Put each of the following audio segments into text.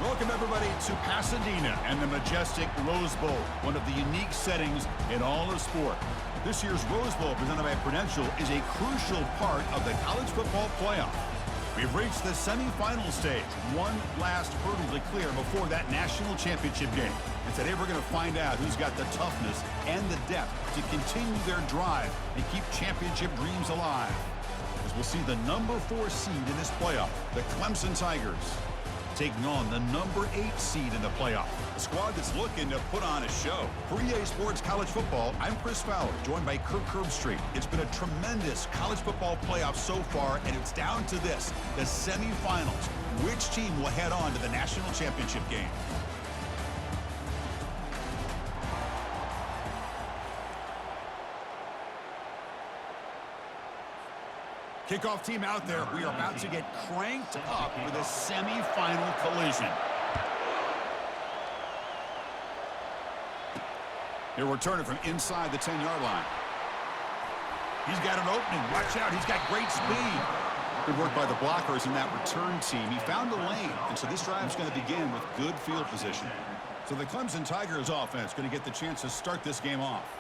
Welcome, everybody, to Pasadena and the majestic Rose Bowl, one of the unique settings in all of sport. This year's Rose Bowl, presented by Prudential, is a crucial part of the college football playoff. We've reached the semifinal stage, one last hurdle to clear before that national championship game. And today we're going to find out who's got the toughness and the depth to continue their drive and keep championship dreams alive. As we'll see the number 4 seed in this playoff, the Clemson Tigers, taking on the number 8 seed in the playoff. A squad that's looking to put on a show. For EA Sports College Football, I'm Chris Fowler, joined by Kirk Herbstreit. It's been a tremendous college football playoff so far, and it's down to this, the semifinals. Which team will head on to the national championship game? Kickoff team out there. We are about to get cranked up for the semifinal collision. He'll return it from inside the 10-yard line. He's got an opening. Watch out. He's got great speed. Good work by the blockers in that return team. He found a lane, and so this drive is going to begin with good field position. So the Clemson Tigers offense going to get the chance to start this game off.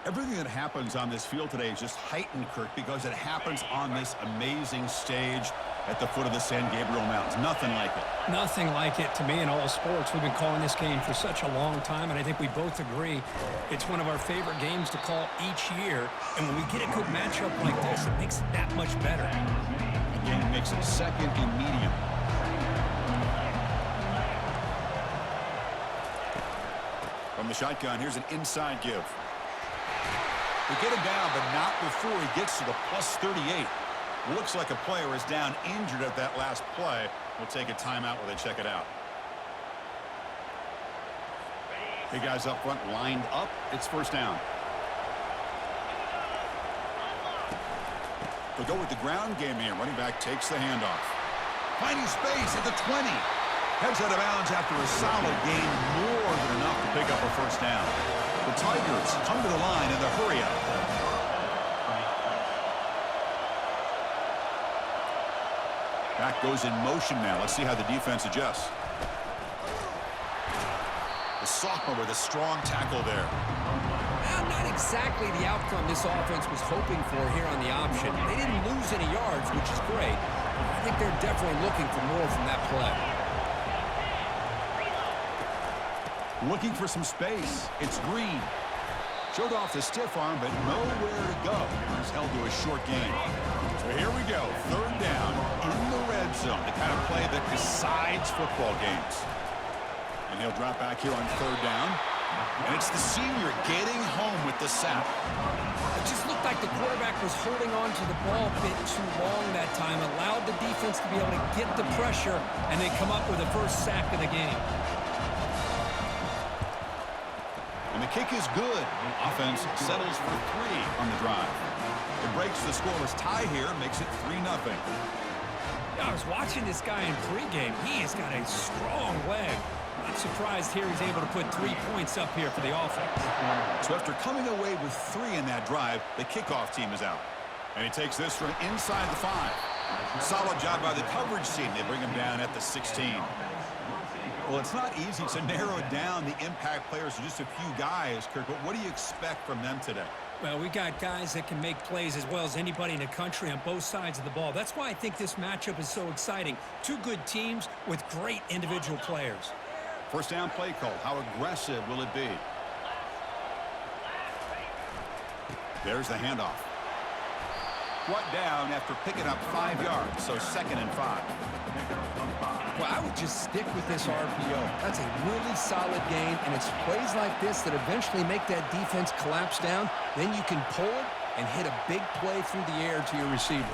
Everything that happens on this field today is just heightened, Kirk, because it happens on this amazing stage at the foot of the San Gabriel Mountains. Nothing like it. Nothing like it to me in all sports. We've been calling this game for such a long time, and I think we both agree it's one of our favorite games to call each year. And when we get a good matchup like this, it makes it that much better. Again, makes it second and medium. From the shotgun, here's an inside give. They get him down, but not before he gets to the plus 38. Looks like a player is down injured at that last play. We'll take a timeout while they check it out. Big guys up front lined up. It's first down. They'll go with the ground game here. Running back takes the handoff. Finding space at the 20. Heads out of bounds after a solid gain, more than enough to pick up a first down. The Tigers come to the line in the hurry-up. Back goes in motion now. Let's see how the defense adjusts. The sophomore with a strong tackle there. Well, not exactly the outcome this offense was hoping for here on the option. They didn't lose any yards, which is great. I think they're definitely looking for more from that play. Looking for some space. It's Green. Showed off the stiff arm, but nowhere to go. He's held to a short gain. So here we go. Third down in the red zone. The kind of play that decides football games. And he'll drop back here on third down. And it's the senior getting home with the sack. It just looked like the quarterback was holding on to the ball a bit too long that time. Allowed the defense to be able to get the pressure and then come up with the first sack of the game. And the kick is good. Offense settles for 3 on the drive. It breaks the scoreless tie here, makes it 3-0. I was watching this guy in pregame. He has got a strong leg. Not surprised here he's able to put 3 points up here for the offense. So after coming away with 3 in that drive, the kickoff team is out. And he takes this from inside the 5. Solid job by the coverage team. They bring him down at the 16. Well, it's not easy to narrow down the impact players to just a few guys, Kirk, but what do you expect from them today? Well, we got guys that can make plays as well as anybody in the country on both sides of the ball. That's why I think this matchup is so exciting. 2 good teams with great individual players. First down play call. How aggressive will it be? There's the handoff. Brought down after picking up 5 yards, so 2nd and 5. Well, I would just stick with this RPO. That's a really solid gain, and it's plays like this that eventually make that defense collapse down. Then you can pull it and hit a big play through the air to your receiver.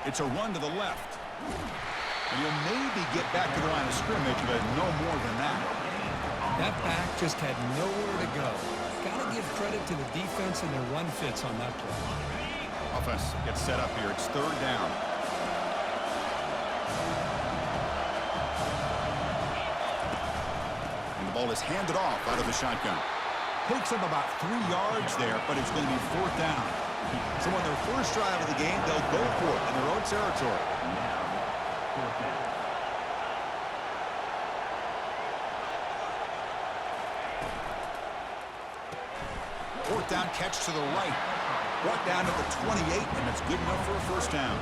It's a run to the left. And you'll maybe get back to the line of scrimmage, but no more than that. That back just had nowhere to go. Got to give credit to the defense and their run fits on that play. Offense gets set up here. It's third down. Ball is handed off out of the shotgun. Picks up about 3 yards there, but it's going to be 4th down. So on their first drive of the game, they'll go for it in their own territory. Fourth down catch to the right. Brought down to the 28, and that's good enough for a first down.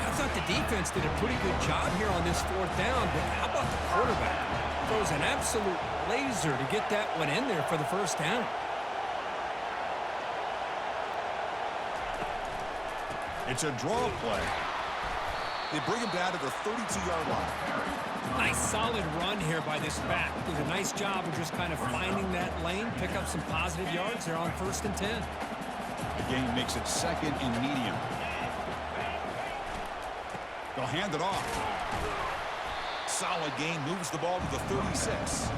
I thought the defense did a pretty good job here on this fourth down, but how about the quarterback? Throws an absolute laser to get that one in there for the first down. It's a draw play. They bring him down to the 32-yard line. Nice solid run here by this back. Did a nice job of just kind of finding that lane, pick up some positive yards there on 1st and 10. The game makes it 2nd and medium. They'll hand it off. Solid game, moves the ball to the 36.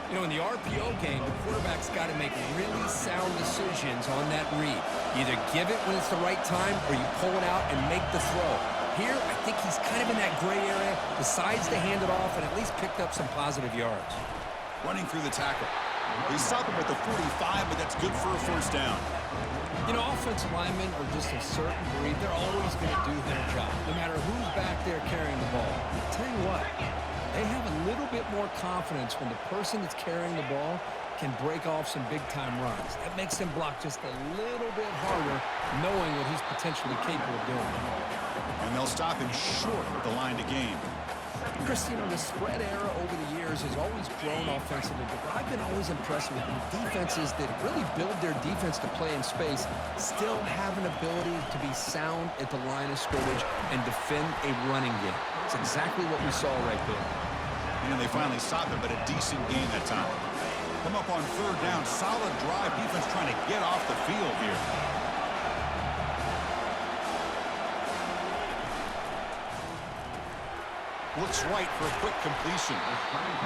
You know, in the RPO game, the quarterback's got to make really sound decisions on that read. Either give it when it's the right time or you pull it out and make the throw. Here, I think he's kind of in that gray area, decides to hand it off, and at least picked up some positive yards. Running through the tackle. They stop him at the 45, but that's good for a first down. You know, offensive linemen are just a certain breed. They're always going to do their job, no matter who's back there carrying the ball. I'll tell you what, they have a little bit more confidence when the person that's carrying the ball can break off some big-time runs. That makes them block just a little bit harder, knowing what he's potentially capable of doing. And they'll stop him short at the line to gain. Chris, you know, the spread era over the years has always grown offensively, but I've been always impressed with defenses that really build their defense to play in space, still have an ability to be sound at the line of scrimmage and defend a running game. It's exactly what we saw right there. And they finally stopped him, but a decent game that time. Come up on 3rd down, solid drive, defense trying to get off the field here. Looks right for a quick completion.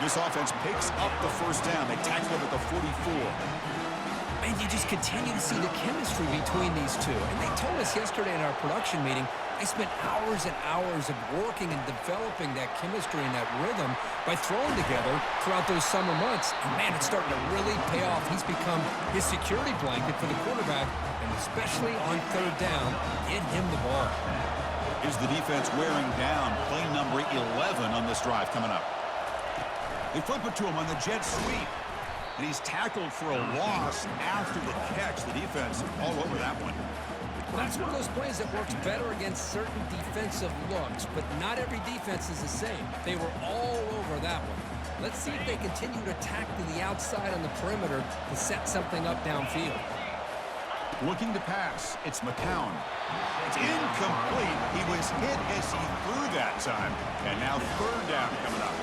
This offense picks up the first down. They tackle him at the 44. And you just continue to see the chemistry between these two. And they told us yesterday in our production meeting, they spent hours and hours of working and developing that chemistry and that rhythm by throwing together throughout those summer months. And, man, it's starting to really pay off. He's become his security blanket for the quarterback, and especially on 3rd down, get him the ball. Is the defense wearing down play number 11 on this drive coming up. They flip it to him on the jet sweep. And he's tackled for a loss after the catch. The defense all over that one. That's one of those plays that works better against certain defensive looks, but not every defense is the same. They were all over that one. Let's see if they continue to attack to the outside on the perimeter to set something up downfield. Looking to pass, it's McCown. It's incomplete. He was hit as he threw that time. And now 3rd down coming up.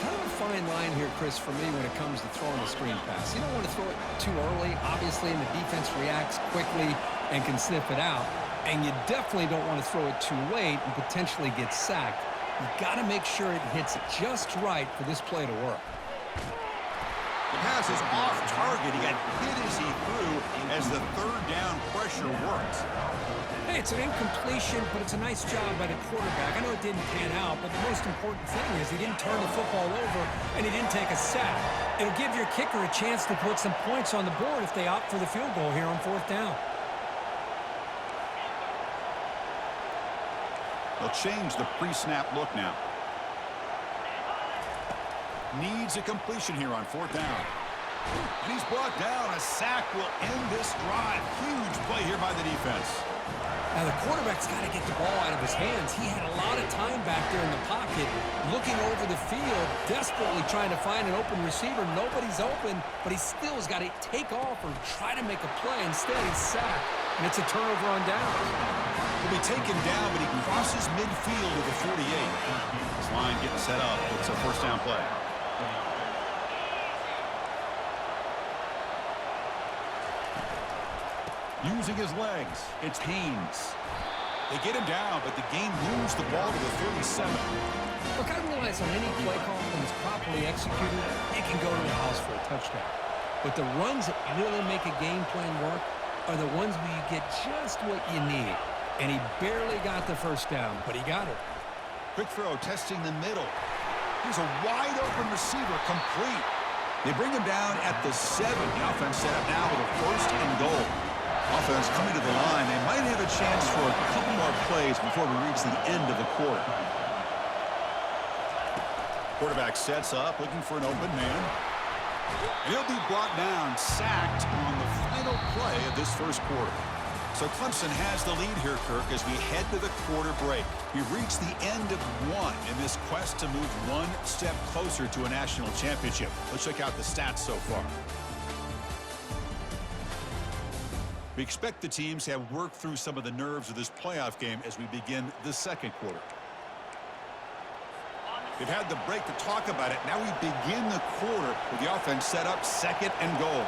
Kind of a fine line here, Chris, for me when it comes to throwing a screen pass. You don't want to throw it too early, obviously, and the defense reacts quickly and can sniff it out. And you definitely don't want to throw it too late and potentially get sacked. You've got to make sure it hits just right for this play to work. The pass is off target. He got hit as he threw as the 3rd down pressure worked. Hey, it's an incompletion, but it's a nice job by the quarterback. I know it didn't pan out, but the most important thing is he didn't turn the football over and he didn't take a sack. It'll give your kicker a chance to put some points on the board if they opt for the field goal here on 4th down. They'll change the pre-snap look now. Needs a completion here on 4th down. And he's brought down. A sack will end this drive. Huge play here by the defense. Now, the quarterback's got to get the ball out of his hands. He had a lot of time back there in the pocket, looking over the field, desperately trying to find an open receiver. Nobody's open, but he still has got to take off or try to make a play. Instead, he's sacked, and it's a turnover on downs. He'll be taken down, but he crosses midfield to the 48. This line getting set up. It's a first down play. Using his legs, it's Haynes. They get him down, but the game moves the ball to the 37. Look, I realize on any play call, when it's properly executed, it can go to the house for a touchdown. But the runs that really make a game plan work are the ones where you get just what you need. And he barely got the first down, but he got it. Quick throw, testing the middle. Here's a wide-open receiver, complete. They bring him down at the 7. The offense set up now with a 1st and goal. Offense coming to the line. They might have a chance for a couple more plays before we reach the end of the quarter. Quarterback sets up, looking for an open man. And he'll be brought down, sacked on the final play of this first quarter. So Clemson has the lead here, Kirk, as we head to the quarter break. We've reached the end of one in this quest to move one step closer to a national championship. Let's check out the stats so far. We expect the teams to have worked through some of the nerves of this playoff game as we begin the second quarter. They've had the break to talk about it. Now we begin the quarter with the offense set up, second and goal.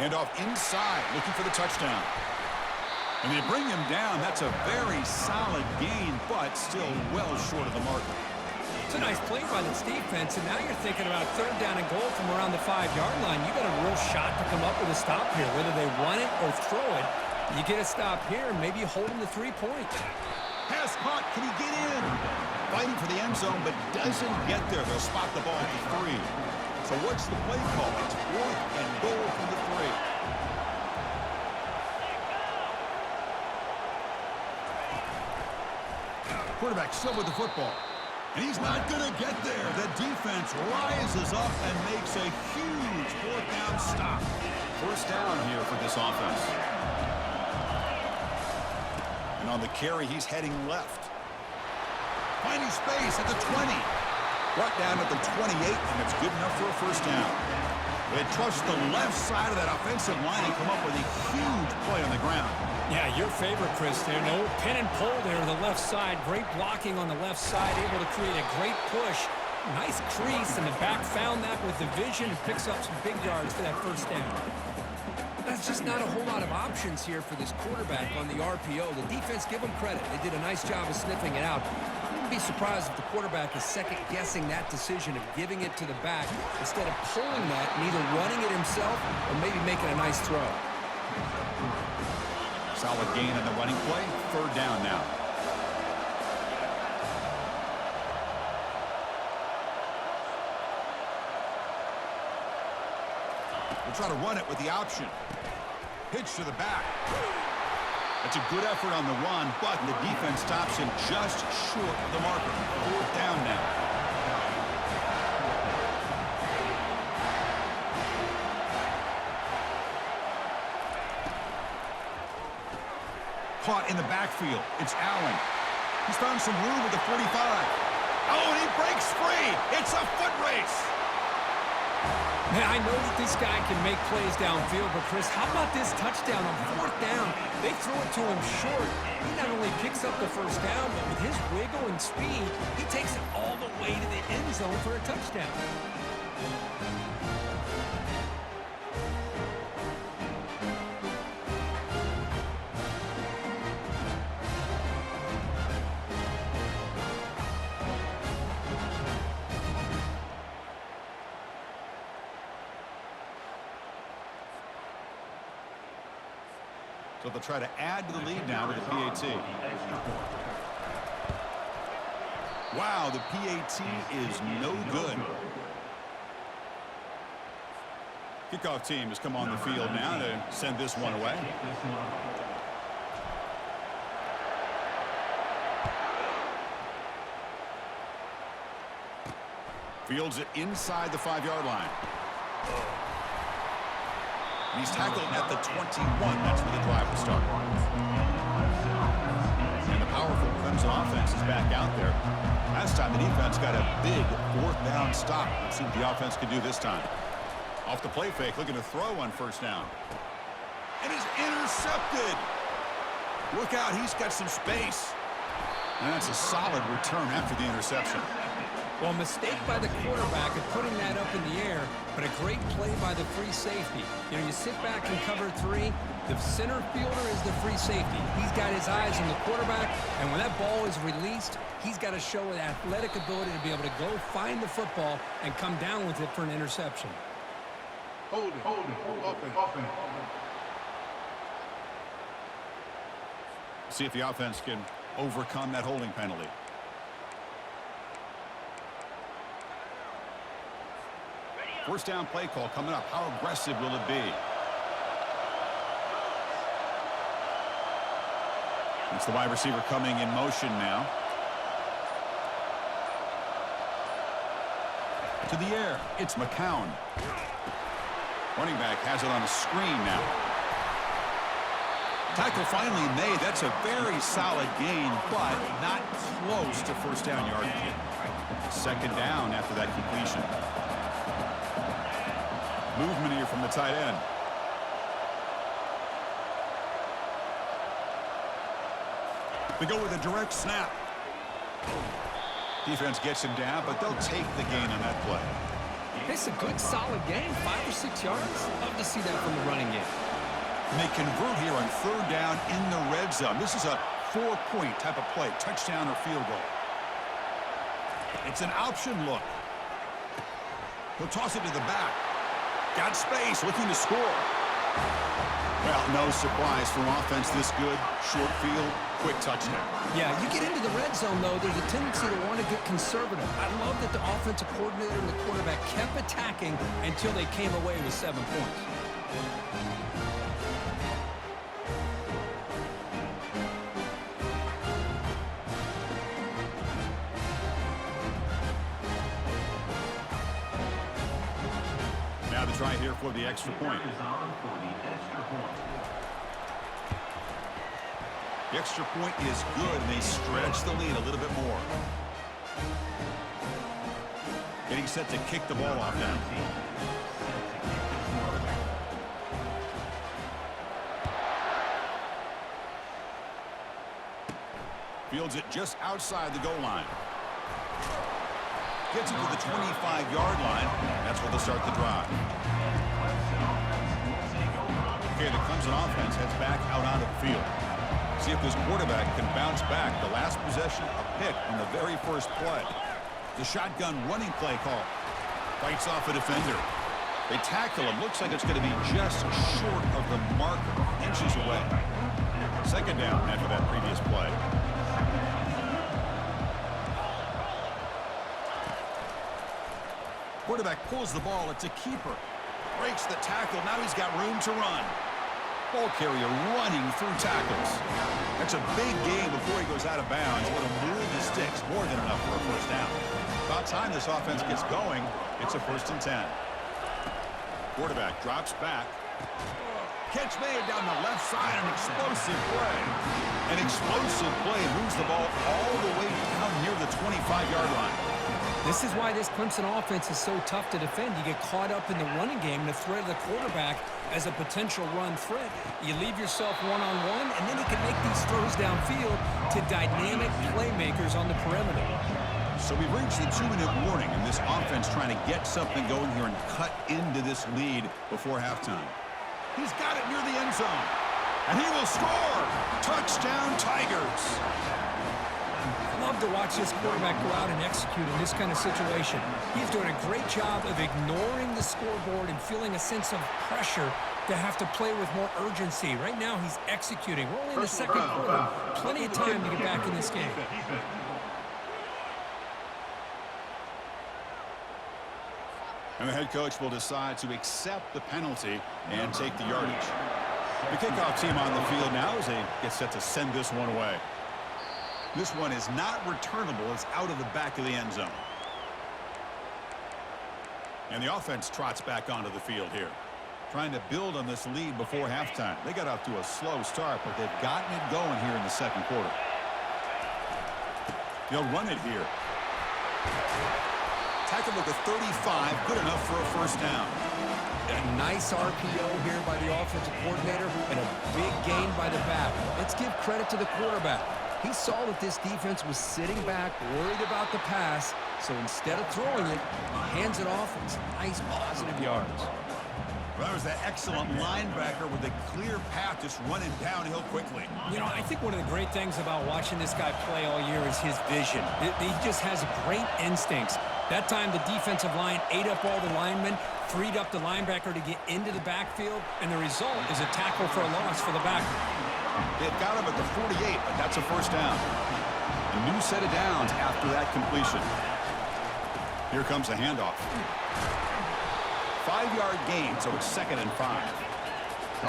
Hand off inside, looking for the touchdown. And they bring him down. That's a very solid gain, but still well short of the marker. It's a nice play by this defense, and now you're thinking about third down and goal from around the 5-yard line. You got a real shot to come up with a stop here, whether they run it or throw it. You get a stop here, and maybe you hold them to 3 points. Pass caught. Can he get in? Fighting for the end zone, but doesn't get there. They'll spot the ball at the 3. So what's the play call? It's 4th and goal from the 3. Quarterback still with the football. And he's not going to get there. The defense rises up and makes a huge 4th down stop. First down here for this offense. And on the carry, he's heading left. Finding space at the 20. Brought down at the 28, and it's good enough for a first down. They trust the left side of that offensive line and come up with a huge play on the ground. Yeah, your favorite, Chris, there. No pin and pull there on the left side. Great blocking on the left side, able to create a great push. Nice crease, and the back found that with the vision and picks up some big yards for that first down. That's just not a whole lot of options here for this quarterback on the RPO. The defense, give them credit. They did a nice job of sniffing it out. I wouldn't be surprised if the quarterback is second-guessing that decision of giving it to the back instead of pulling that and either running it himself or maybe making a nice throw. Solid gain on the running play. Third down now. We'll try to run it with the option. Pitch to the back. That's a good effort on the run, but the defense stops him just short of the marker. 4th down now. Caught in the backfield. It's Allen. He's found some room with the 45. Oh, and he breaks free. It's a foot race. Man, I know that this guy can make plays downfield, but Chris, how about this touchdown on 4th down? They throw it to him short. He not only picks up the first down, but with his wiggle and speed, he takes it all the way to the end zone for a touchdown. So they'll try to add to the lead now with the PAT. Wow, the PAT is no good. Kickoff team has come on the field now to send this one away. Fields it inside the 5-yard line. And he's tackled at the 21. That's where the drive will start. And the powerful Clemson offense is back out there. Last time the defense got a big 4th down stop. Let's see what the offense can do this time. Off the play fake, looking to throw on first down. And he's intercepted. Look out, he's got some space. And that's a solid return after the interception. Well, a mistake by the quarterback of putting that up in the air, but a great play by the free safety. You know, you sit back and cover 3. The center fielder is the free safety. He's got his eyes on the quarterback, and when that ball is released, he's got to show an athletic ability to be able to go find the football and come down with it for an interception. Hold it, open. See if the offense can overcome that holding penalty. First down play call coming up. How aggressive will it be? It's the wide receiver coming in motion now. To the air, it's McCown. Running back has it on a screen now. Tackle finally made. That's a very solid gain, but not close to first down yardage. Second down after that completion. Movement here from the tight end. They go with a direct snap. Defense gets him down, but they'll take the gain on that play. It's a good, solid game, 5 or 6 yards. Love to see that from the running game. And they convert here on third down in the red zone. This is a 4-point type of play, touchdown or field goal. It's an option look. He'll toss it to the back. Got space, looking to score. Well, no surprise from offense this good. Short field, quick touchdown. Yeah, you get into the red zone, though, there's a tendency to want to get conservative. I love that the offensive coordinator and the quarterback kept attacking until they came away with 7 points. Now the try here for the extra point. The extra point is good, and they stretch the lead a little bit more. Getting set to kick the ball off now. Fields it just outside the goal line. Gets it to the 25-yard line. That's where they'll start the drive. Okay, the Clemson offense heads back out onto the field. See if this quarterback can bounce back. The last possession, a pick on the very first play. The shotgun running play call. Fights off a defender. They tackle him. Looks like it's going to be just short of the marker. Inches away. Second down after that previous play. Quarterback pulls the ball. It's a keeper. Breaks the tackle. Now he's got room to run. Ball carrier running through tackles. That's a big game before he goes out of bounds. It'll move the sticks. More than enough for a first down. About time this offense gets going. It's a 1st and 10. Quarterback drops back. Catch made down the left side. An explosive play. An explosive play moves the ball all the way down near the 25-yard line. This is why this Clemson offense is so tough to defend. You get caught up in the running game, the threat of the quarterback as a potential run threat. You leave yourself one-on-one, and then he can make these throws downfield to dynamic playmakers on the perimeter. So we've reached the 2-minute warning, and this offense trying to get something going here and cut into this lead before halftime. He's got it near the end zone, and he will score. Touchdown, Tigers. Love to watch this quarterback go out and execute in this kind of situation. He's doing a great job of ignoring the scoreboard and feeling a sense of pressure to have to play with more urgency. Right now, he's executing. We're only in the second quarter. Plenty of time to get back in this game. And the head coach will decide to accept the penalty and take the yardage. The kickoff team on the field now as they get set to send this one away. This one is not returnable. It's out of the back of the end zone. And the offense trots back onto the field here, trying to build on this lead before halftime. They got off to a slow start, but they've gotten it going here in the second quarter. They'll run it here. Tackle with a 35, good enough for a first down. A nice RPO here by the offensive coordinator and a big gain by the back. Let's give credit to the quarterback. He saw that this defense was sitting back, worried about the pass, so instead of throwing it, he hands it off with some nice positive yards. Well, there's that excellent linebacker with a clear path just running downhill quickly. You know, I think one of the great things about watching this guy play all year is his vision. He just has great instincts. That time, the defensive line ate up all the linemen, freed up the linebacker to get into the backfield, and the result is a tackle for a loss for the backer. They've got him at the 48, but that's a first down. A new set of downs after that completion. Here comes the handoff. 5-yard gain, so it's 2nd and 5.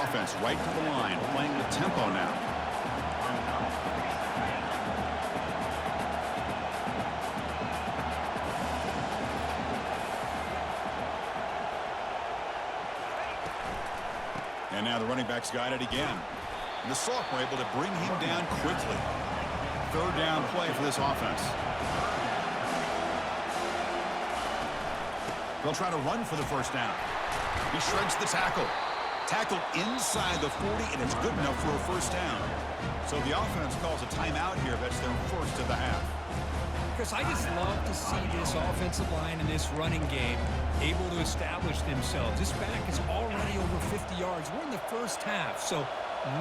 Offense right to the line, playing with tempo now. And now the running back's got it again. And the sophomore able to bring him down quickly. Third down play for this offense. They'll try to run for the first down. He shreds the tackle. Tackle inside the 40, and it's good enough for a first down. So the offense calls a timeout here. That's their first of the half. Chris, I just love to see this offensive line in this running game able to establish themselves. This back is already over 50 yards. We're in the first half, so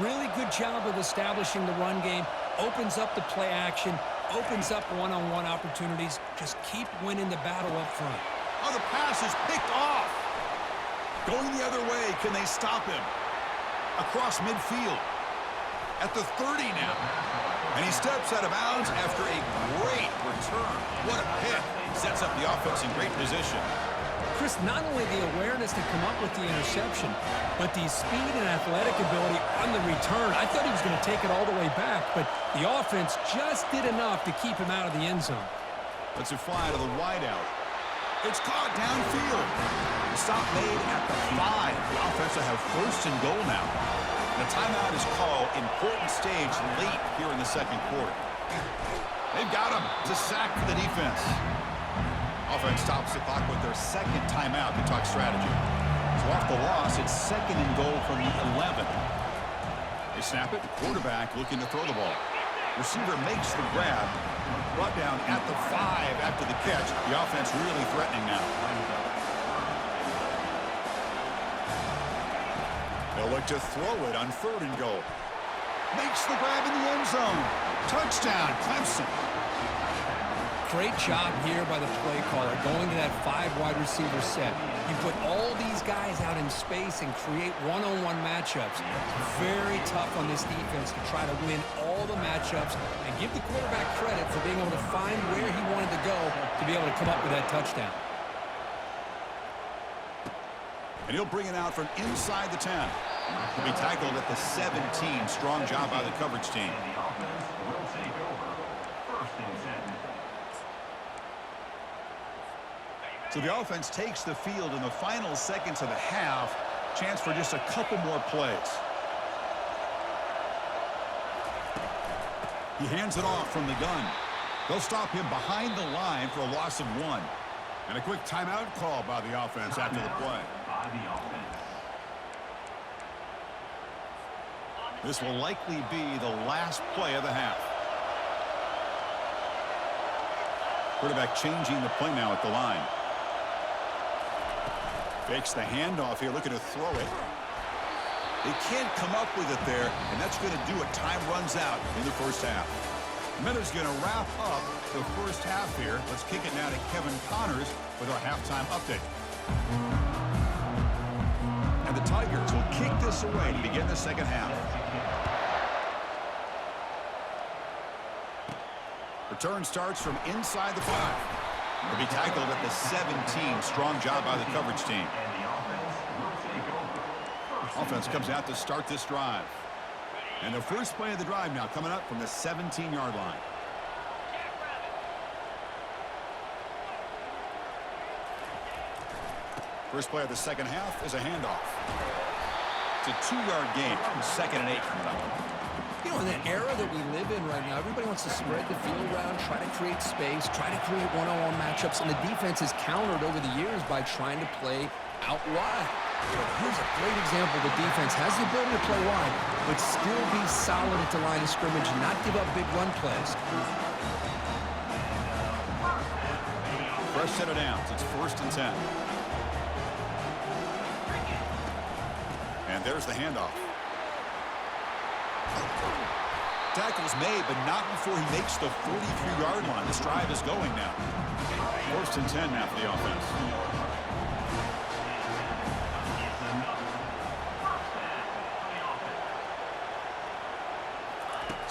really good job of establishing the run game. Opens up the play action, opens up one-on-one opportunities. Just keep winning the battle up front. Oh, the pass is picked off. Going the other way, can they stop him? Across midfield. At the 30 now. And he steps out of bounds after a great return. What a pick. Sets up the offense in great position. Chris, not only the awareness to come up with the interception, but the speed and athletic ability on the return. I thought he was going to take it all the way back, but the offense just did enough to keep him out of the end zone. Let's it fly to the wideout. It's caught downfield. The stop made at the 5. The offense will have first and goal now. And a timeout is called. Important stage late here in the second quarter. They've got him to sack for the defense. Offense stops the clock with their second timeout to talk strategy. So off the loss, it's second and goal from the 11. They snap it. Quarterback looking to throw the ball. Receiver makes the grab. Brought down at the 5 after the catch. The offense really threatening now. They'll look to throw it on third and goal. Makes the grab in the end zone. Touchdown, Clemson. Great job here by the play caller, going to that 5 wide receiver set. You put all these guys out in space and create one-on-one matchups. Very tough on this defense to try to win all the matchups and give the quarterback credit for being able to find where he wanted to go to be able to come up with that touchdown. And he'll bring it out from inside the 10. He'll be tackled at the 17. Strong job by the coverage team. So the offense takes the field in the final seconds of the half. Chance for just a couple more plays. He hands it off from the gun. They'll stop him behind the line for a loss of 1. And a quick timeout call by the offense after the play. This will likely be the last play of the half. Quarterback changing the play now at the line. Fakes the handoff here, looking to throw it. They can't come up with it there, and that's going to do it. Time runs out in the first half. Miller's going to wrap up the first half here. Let's kick it now to Kevin Connors with our halftime update. And the Tigers will kick this away to begin the second half. Return starts from inside the 5. He'll be tackled at the 17. Strong job by the coverage team. Offense comes out to start this drive. And the first play of the drive now coming up from the 17-yard line. First play of the second half is a handoff. It's a 2-yard gain. 2nd and 8 coming up. You know, in that era that we live in right now, everybody wants to spread the field around, try to create space, try to create one-on-one matchups, and the defense has countered over the years by trying to play out wide. But here's a great example. The defense has the ability to play wide, but still be solid at the line of scrimmage and not give up big run plays. Fresh set of downs. It's 1st and 10. And there's the handoff. Tackle's made, but not before he makes the 43-yard line. This drive is going now. 1st and 10 now for the offense.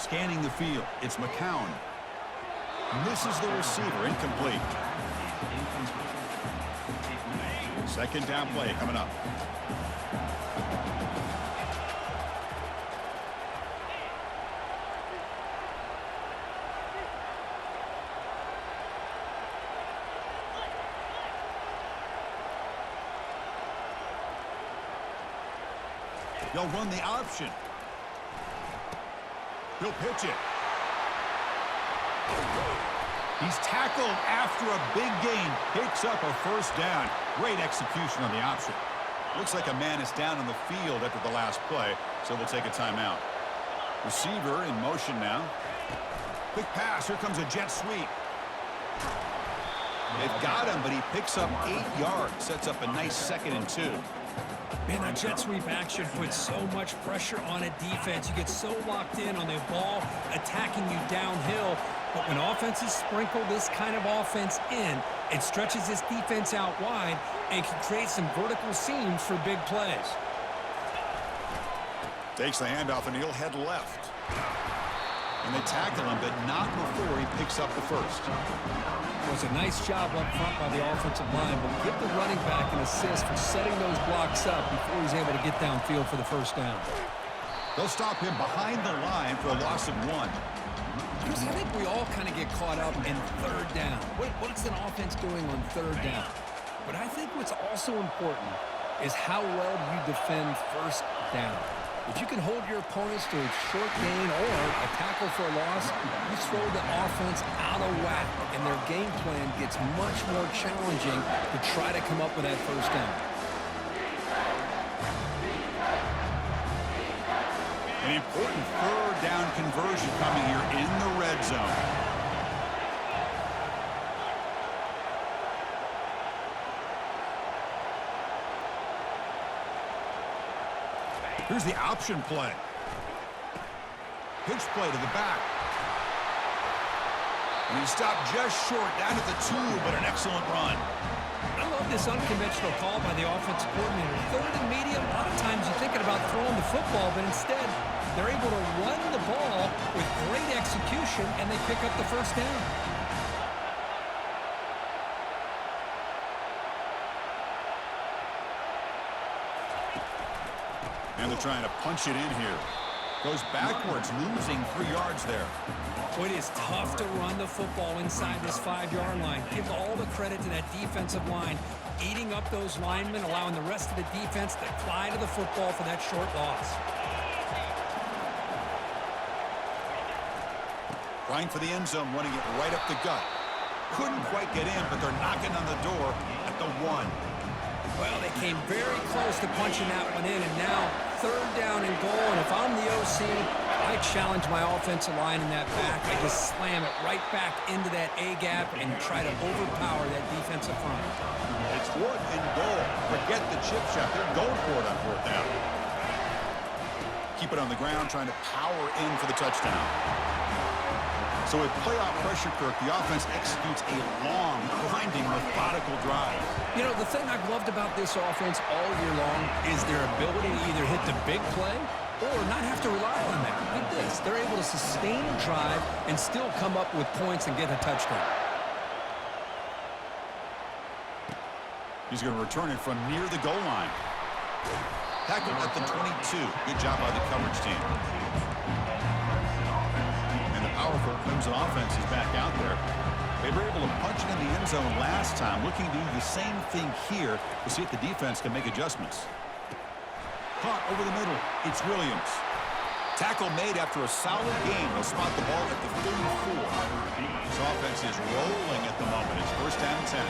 Scanning the field, it's McCown. Misses the receiver, incomplete. Second down play coming up. They'll run the option. He'll pitch it. He's tackled after a big gain. Picks up a first down. Great execution on the option. Looks like a man is down on the field after the last play, so we'll take a timeout. Receiver in motion now. Quick pass. Here comes a jet sweep. They've got him, but he picks up 8 yards. Sets up a nice 2nd and 2. Man, that jet sweep action puts so much pressure on a defense. You get so locked in on the ball attacking you downhill. But when offenses sprinkle this kind of offense in, it stretches this defense out wide and can create some vertical seams for big plays. Takes the handoff, and he'll head left. And they tackle him, but not before he picks up the first. It was a nice job up front by the offensive line, but give the running back an assist for setting those blocks up before he's able to get downfield for the first down. They'll stop him behind the line for a loss of 1. Chris, I think we all kind of get caught up in third down. What's an offense doing on third down? But I think what's also important is how well you defend first down. If you can hold your opponents to a short gain or a tackle for a loss, you throw the offense out of whack, and their game plan gets much more challenging to try to come up with that first down. An important third down conversion coming here in the red zone. Here's the option play. Pitch play to the back. And he stopped just short, down at the 2, but an excellent run. I love this unconventional call by the offensive coordinator. Third and medium, a lot of times you're thinking about throwing the football, but instead they're able to run the ball with great execution, and they pick up the first down. And they're trying to punch it in here. Goes backwards, losing 3 yards there. Well, it is tough to run the football inside this 5-yard line. Give all the credit to that defensive line, eating up those linemen, allowing the rest of the defense to fly to the football for that short loss. Trying for the end zone, running it right up the gut. Couldn't quite get in, but they're knocking on the door at the 1. Well, they came very close to punching that one in, and now third down and goal. And if I'm the OC, I challenge my offensive line in that back. I just slam it right back into that A-gap and try to overpower that defensive front. It's 4th and goal. Forget the chip shot. They're going for it on 4th down. Keep it on the ground, trying to power in for the touchdown. So with playoff pressure, Kirk, the offense executes a long, grinding, methodical drive. You know, the thing I've loved about this offense all year long is their ability to either hit the big play or not have to rely on that. Like this, they're able to sustain a drive and still come up with points and get a touchdown. He's going to return it from near the goal line. Tackled at the 22. Good job by the coverage team. Powerful Clemson offense is back out there. They were able to punch it in the end zone last time, looking to do the same thing here to see if the defense can make adjustments. Caught over the middle. It's Williams. Tackle made after a solid game. They'll spot the ball at the 34. This offense is rolling at the moment. It's 1st down and 10.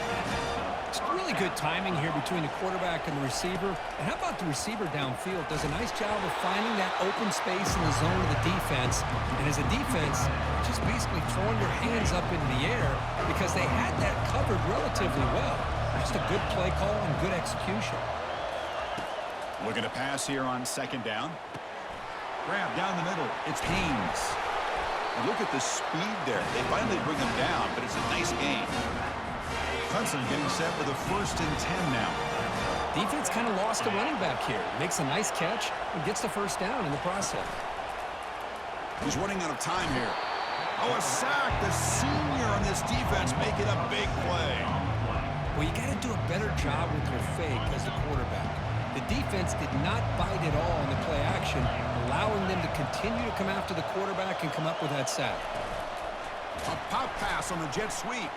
It's really good timing here between the quarterback and the receiver. And how about the receiver downfield? Does a nice job of finding that open space in the zone of the defense. And as a defense, just basically throwing your hands up in the air because they had that covered relatively well. Just a good play call and good execution. Looking to pass here on 2nd down. Grab down the middle. It's Haynes. And look at the speed there. They finally bring him down, but it's a nice game. Clemson getting set for the 1st and 10 now. Defense kind of lost a running back here. Makes a nice catch and gets the first down in the process. He's running out of time here. Oh, a sack. The senior on this defense making a big play. Well, you got to do a better job with your fake as the quarterback. The defense did not bite at all in the play action, allowing them to continue to come after the quarterback and come up with that sack. A pop pass on the jet sweep.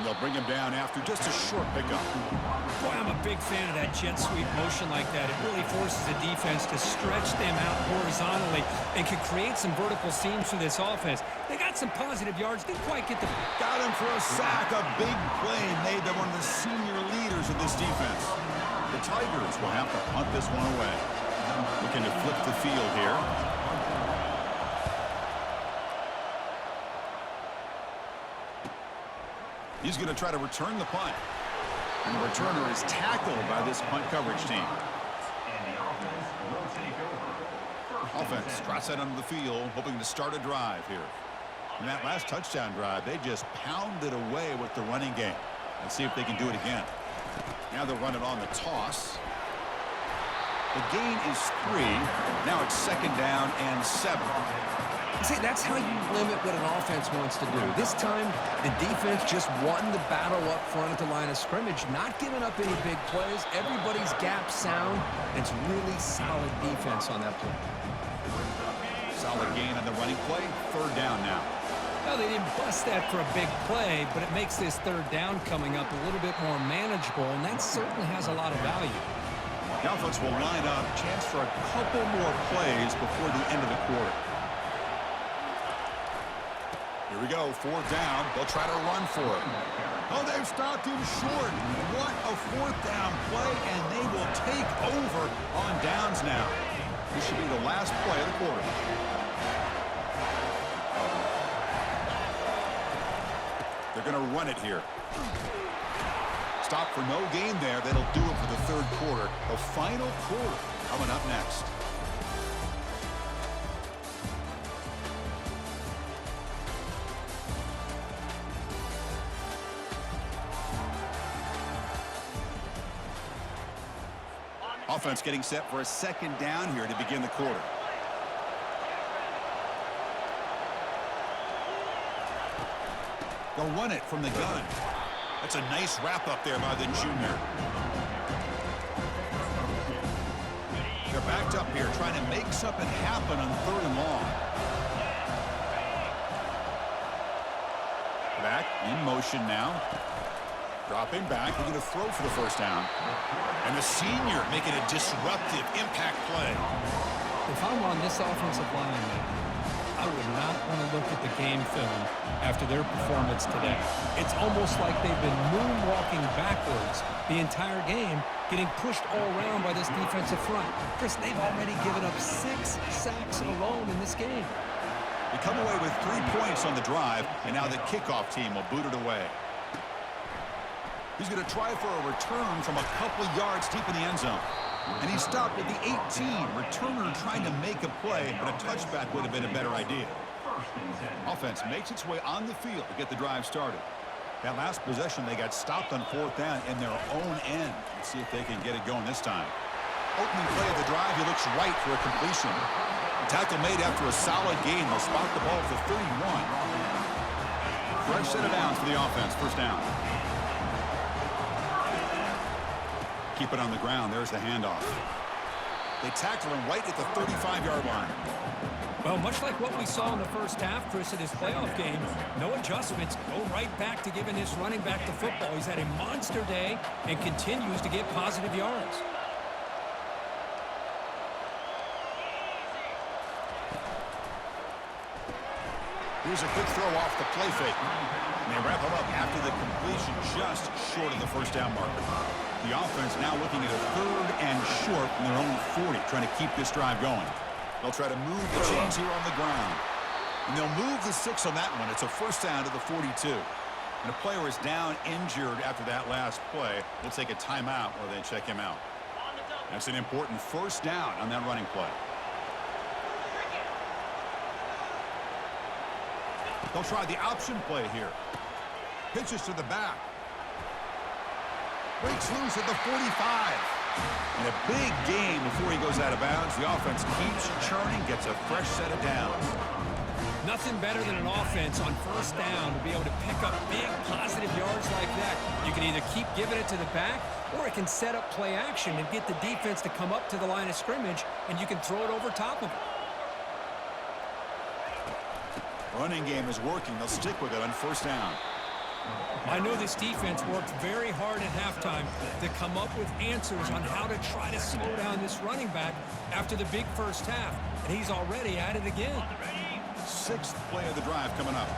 And they'll bring him down after just a short pickup. Boy, I'm a big fan of that jet sweep motion like that. It really forces the defense to stretch them out horizontally and can create some vertical seams for this offense. They got some positive yards. Didn't quite get the... Got him for a sack. A big play made by one of the senior leaders of this defense. The Tigers will have to punt this one away. Looking to flip the field here. He's going to try to return the punt. And the returner is tackled by this punt coverage team. Offense trots that onto the field, hoping to start a drive here. In that last touchdown drive, they just pounded away with the running game. Let's see if they can do it again. Now they'll run it on the toss. The gain is 3. Now it's 2nd down and 7. See, that's how you limit what an offense wants to do. This time, the defense just won the battle up front at the line of scrimmage, not giving up any big plays. Everybody's gap sound. It's really solid defense on that play. Solid gain on the running play. 3rd down now. Well, they didn't bust that for a big play, but it makes this 3rd down coming up a little bit more manageable, and that certainly has a lot of value. The offense will line up. Chance for a couple more plays before the end of the quarter. Here we go, 4th down. They'll try to run for it. Oh, they've stopped him short. What a 4th down play, and they will take over on downs now. This should be the last play of the quarter. They're going to run it here. Stop for no gain there. That'll do it for the 3rd quarter. The final quarter coming up next. Offense getting set for a 2nd down here to begin the quarter. They'll run it from the gun. That's a nice wrap up there by the junior. They're backed up here trying to make something happen on 3rd and long. Back in motion now. Dropping back. They're going to throw for the 1st down. And the senior making a disruptive impact play. If I'm on this offensive line, I would not want to look at the game film after their performance today. It's almost like they've been moonwalking backwards the entire game, getting pushed all around by this defensive front. Chris, they've already given up 6 sacks alone in this game. They come away with 3 points on the drive, and now the kickoff team will boot it away. He's going to try for a return from a couple yards deep in the end zone. And he stopped at the 18. Returner trying to make a play, but a touchback would have been a better idea. Offense makes its way on the field to get the drive started. That last possession, they got stopped on 4th down in their own end. Let's see if they can get it going this time. Opening play of the drive, he looks right for a completion. Tackle made after a solid gain. They'll spot the ball for 31. Fresh set of downs for the offense. 1st down. Keep it on the ground. There's the handoff. They tackle him right at the 35-yard line. Well, much like what we saw in the 1st half, Chris, in his playoff game, no adjustments, go right back to giving his running back the football. He's had a monster day and continues to get positive yards. Here's a good throw off the play fake. And they wrap him up after the completion just short of the 1st down marker. The offense now looking at a 3rd and short from their own 40, trying to keep this drive going. They'll try to move the chains here on the ground. And they'll move the 6 on that one. It's a 1st down to the 42. And a player is down injured after that last play. We'll take a timeout or they check him out. That's an important 1st down on that running play. They'll try the option play here. Pitches to the back. Breaks loose at the 45. And a big game before he goes out of bounds. The offense keeps churning, gets a fresh set of downs. Nothing better than an offense on 1st down to be able to pick up big positive yards like that. You can either keep giving it to the back, or it can set up play action and get the defense to come up to the line of scrimmage, and you can throw it over top of it. Running game is working. They'll stick with it on 1st down. I know this defense worked very hard at halftime to come up with answers on how to try to slow down this running back after the big first half. And he's already at it again. Sixth play of the drive coming up.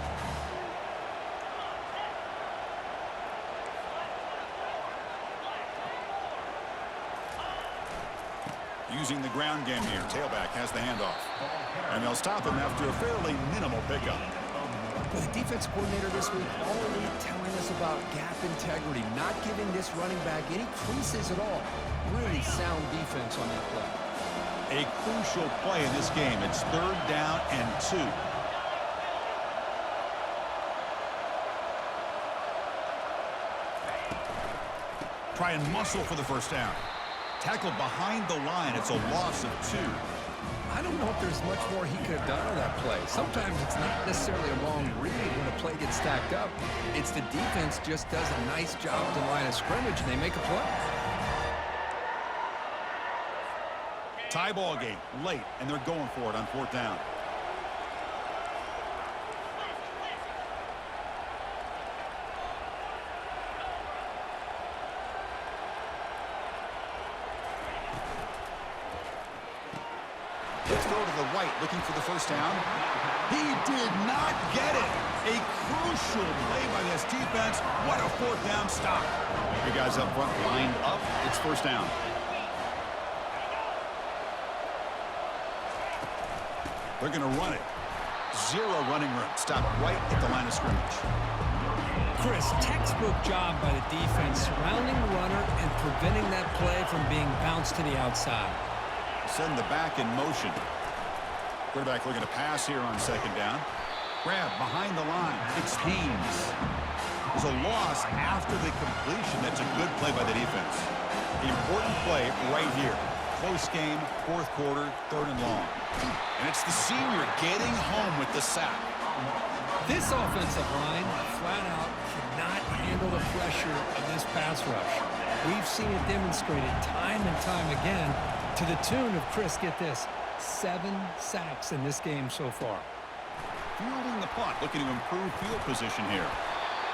Using the ground game here. Tailback has the handoff. And they'll stop him after a fairly minimal pickup. Well, the defense coordinator this week all week telling us about gap integrity, not giving this running back any creases at all. Really sound defense on that play. A crucial play in this game. It's 3rd down and 2. Try and muscle for the first down. Tackled behind the line. It's a loss of 2. I don't know if there's much more he could have done on that play. Sometimes it's not necessarily a wrong read when a play gets stacked up. It's the defense just does a nice job at the line of scrimmage, and they make a play. Tie ball game late, and they're going for it on 4th down. Let's go to the right, looking for the first down. He did not get it. A crucial play by this defense. What a 4th down stop. You guys up front lined up. It's first down. They're going to run it. 0 running room. Stop right at the line of scrimmage. Chris, textbook job by the defense surrounding the runner and preventing that play from being bounced to the outside. Send the back in motion. Quarterback looking to pass here on 2nd down. Grab behind the line. It's Haynes. There's a loss after the completion. That's a good play by the defense. The important play right here. Close game, 4th quarter, 3rd and long. And it's the senior getting home with the sack. This offensive line flat out cannot handle the pressure of this pass rush. We've seen it demonstrated time and time again to the tune of, Chris, get this, 7 sacks in this game so far. Fielding the punt, looking to improve field position here.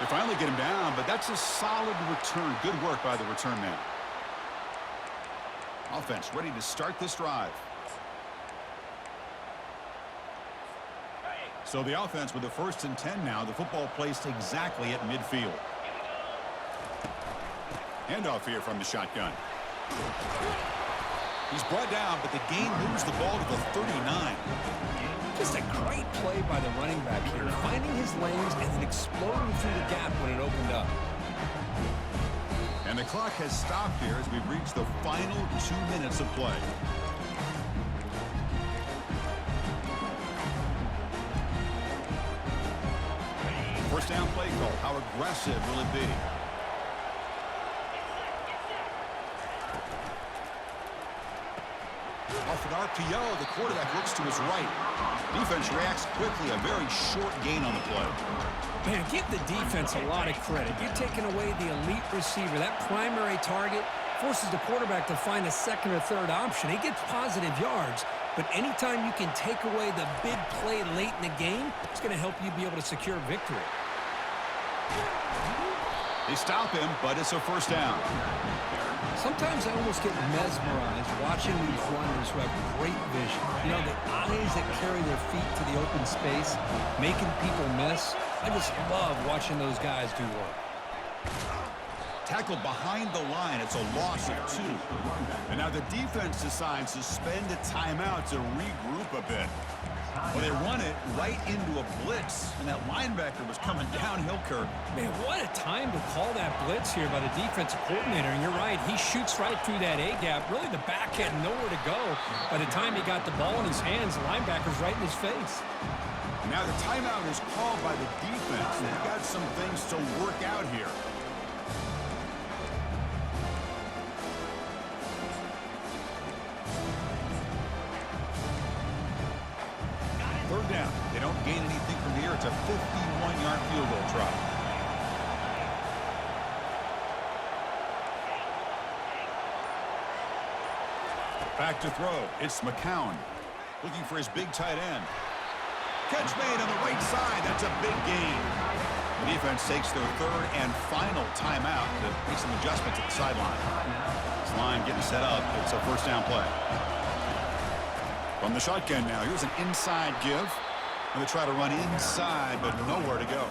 They finally get him down, but that's a solid return. Good work by the return man. Offense ready to start this drive. So the offense with the 1st and 10 now. The football placed exactly at midfield. Handoff here from the shotgun. He's brought down, but the gain moves the ball to the 39. Just a great play by the running back here, finding his lanes and then exploding through the gap when it opened up. And the clock has stopped here as we've reached the final 2 minutes of play. First down play call. How aggressive will it be? Off an RPO, the quarterback looks to his right. Defense reacts quickly. A very short gain on the play. Man, give the defense a lot of credit. You're taking away the elite receiver. That primary target forces the quarterback to find a 2nd or 3rd option. He gets positive yards, but anytime you can take away the big play late in the game, it's going to help you be able to secure victory. They stop him, but it's a first down. Sometimes I almost get mesmerized watching these runners who have great vision. You know, the eyes that carry their feet to the open space, making people miss. I just love watching those guys do work. Tackled behind the line. It's a loss of 2. And now the defense decides to spend a timeout to regroup a bit. Well, they run it right into a blitz, and that linebacker was coming downhill, Kirk. Man, what a time to call that blitz here by the defensive coordinator. And you're right, he shoots right through that A-gap. Really, the back had nowhere to go. By the time he got the ball in his hands, the linebacker's right in his face. Now the timeout is called by the defense. They've got some things to work out here. Third down. They don't gain anything from here. It's a 51-yard field goal try. Back to throw. It's McCown looking for his big tight end. Catch made on the right side. That's a big gain. The defense takes their third and final timeout to make some adjustments at the sideline. This line getting set up. It's a first down play. From the shotgun now, here's an inside give. And they try to run inside, but nowhere to go.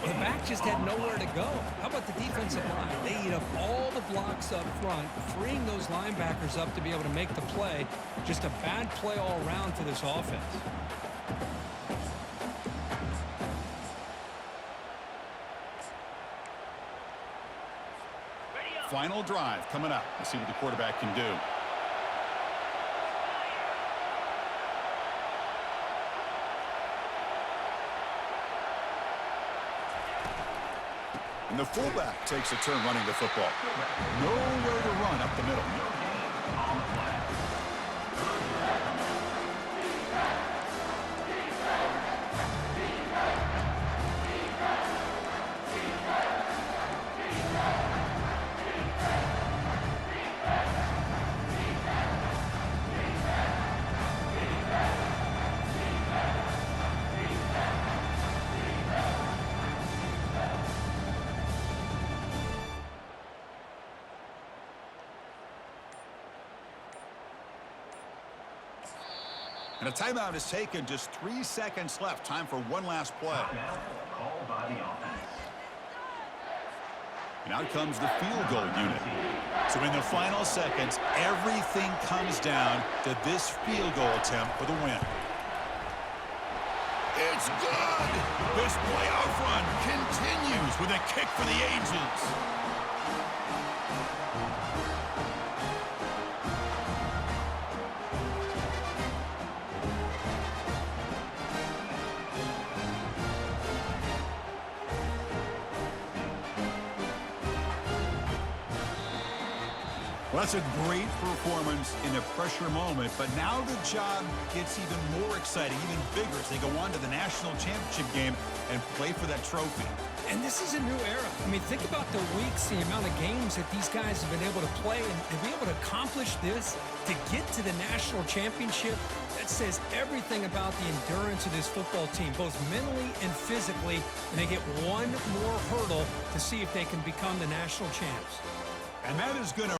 The back just had nowhere to go. How about the defensive line? They eat up all the blocks up front, freeing those linebackers up to be able to make the play. Just a bad play all around for this offense. Final drive coming up. Let's see what the quarterback can do. And the fullback takes a turn running the football. Nowhere to run up the middle. And a timeout is taken. Just 3 seconds left. Time for one last play. And out comes the field goal unit. So in the final seconds, everything comes down to this field goal attempt for the win. It's good! This playoff run continues with a kick for the ages. Well, that's a great performance in a pressure moment, but now the job gets even more exciting, even bigger as they go on to the national championship game and play for that trophy. And this is a new era. I mean, think about the weeks, the amount of games that these guys have been able to play, and to be able to accomplish this, to get to the national championship, that says everything about the endurance of this football team, both mentally and physically, and they get one more hurdle to see if they can become the national champs. And that is going to